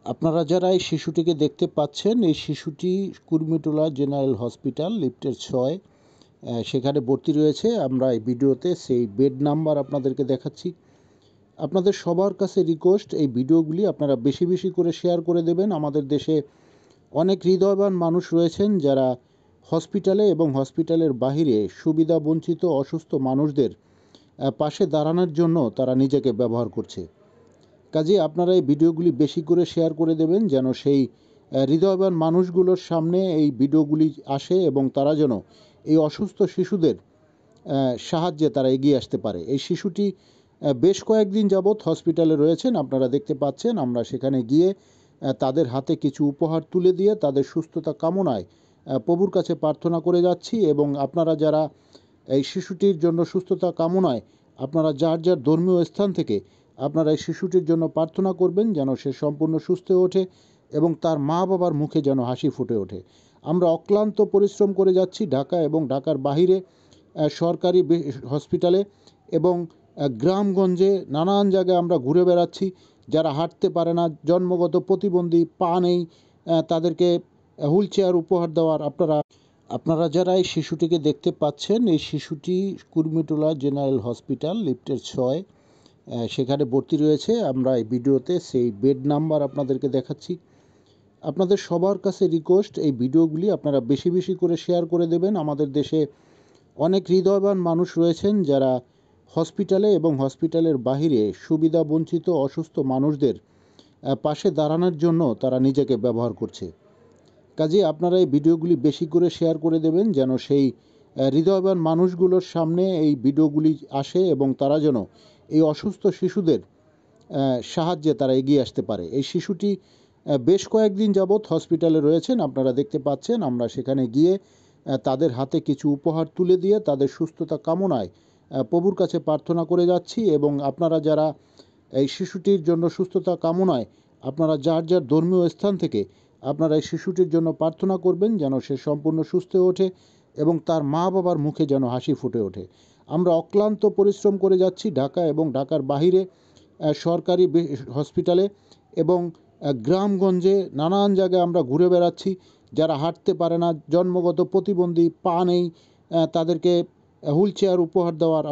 আপনারা যারা এই শিশুটিকে দেখতে পাচ্ছেন, এই শিশুটি কুর্মিটোলা জেনারেল হসপিটাল লিফটের 6 সেখানে ভর্তি রয়েছে। আমরা এই ভিডিওতে সেই বেড নাম্বার আপনাদেরকে দেখাচ্ছি। আপনাদের সবার কাছে রিকোয়েস্ট, এই ভিডিওগুলি আপনারা বেশি বেশি করে শেয়ার করে দেবেন। আমাদের দেশে অনেক হৃদয়বান মানুষ রয়েছেন যারা হসপিটালে এবং হসপিটালের বাহিরে সুবিধা বঞ্চিত অসুস্থ মানুষদের পাশে দাঁড়ানোর জন্য তারা নিজেকে ব্যবহার করছে। কাজেই আপনারা এই ভিডিওগুলি বেশি করে শেয়ার করে দেবেন যেন সেই হৃদয়বান মানুষগুলোর সামনে এই ভিডিওগুলি আসে এবং তারা যেন এই অসুস্থ শিশুদের সাহায্যে তারা এগিয়ে আসতে পারে। এই শিশুটি বেশ কয়েকদিন যাবৎ হসপিটালে রয়েছেন, আপনারা দেখতে পাচ্ছেন। আমরা সেখানে গিয়ে তাদের হাতে কিছু উপহার তুলে দিয়ে তাদের সুস্থতা কামনায় প্রভুর কাছে প্রার্থনা করে যাচ্ছি। এবং আপনারা যারা এই শিশুটির জন্য সুস্থতা কামনায় আপনারা যার যার ধর্মীয় স্থান থেকে আপনারা এই শিশুটির জন্য প্রার্থনা করবেন যেন সে সম্পূর্ণ সুস্থ হয়ে ওঠে এবং তার মা বাবার মুখে যেন হাসি ফুটে ওঠে। আমরা অক্লান্ত পরিশ্রম করে যাচ্ছি ঢাকা এবং ঢাকার বাহিরে সরকারি হসপিটালে এবং গ্রামগঞ্জে নানান জায়গায় আমরা ঘুরে বেড়াচ্ছি। যারা হাঁটতে পারে না, জন্মগত প্রতিবন্ধী, পা নেই, তাদেরকে হুইল চেয়ার উপহার দেওয়ার আপনারা যারা এই শিশুটিকে দেখতে পাচ্ছেন, এই শিশুটি কুর্মিটোলা জেনারেল হসপিটাল লিফটের 6 সেখানে ভর্তি রয়েছে। আমরা এই ভিডিওতে সেই বেড নাম্বার আপনাদেরকে দেখাচ্ছি। আপনাদের সবার কাছে রিকোয়েস্ট, এই ভিডিওগুলি আপনারা বেশি বেশি করে শেয়ার করে দেবেন। আমাদের দেশে অনেক হৃদয়বান মানুষ রয়েছেন যারা হসপিটালে এবং হসপিটালের বাহিরে সুবিধা বঞ্চিত অসুস্থ মানুষদের পাশে দাঁড়ানোর জন্য তারা নিজেকে ব্যবহার করছে। কাজেই আপনারা এই ভিডিওগুলি বেশি করে শেয়ার করে দেবেন যেন সেই হৃদয়বান মানুষগুলোর সামনে এই ভিডিওগুলি আসে এবং তারা যেন এই অসুস্থ শিশুদের সাহায্যে তারা এগিয়ে আসতে পারে। এই শিশুটি বেশ কয়েকদিন যাবৎ হসপিটালে রয়েছেন, আপনারা দেখতে পাচ্ছেন। আমরা সেখানে গিয়ে তাদের হাতে কিছু উপহার তুলে দিয়ে তাদের সুস্থতা কামনায় প্রভুর কাছে প্রার্থনা করে যাচ্ছি। এবং আপনারা যারা এই শিশুটির জন্য সুস্থতা কামনায় আপনারা যার যার ধর্মীয় স্থান থেকে আপনারা এই শিশুটির জন্য প্রার্থনা করবেন যেন সে সম্পূর্ণ সুস্থ হয়ে ওঠে এবং তার মা বাবার মুখে যেন হাসি ফুটে ওঠে। আমরা অক্লান্ত পরিশ্রম করে যাচ্ছি ঢাকা এবং ঢাকার বাহিরে সরকারি হসপিটালে এবং গ্রামগঞ্জে নানান জায়গায় আমরা ঘুরে বেড়াচ্ছি। যারা হাঁটতে পারে না, জন্মগত প্রতিবন্ধী, পা নেই, তাদেরকে হুইল চেয়ার উপহার দেওয়ার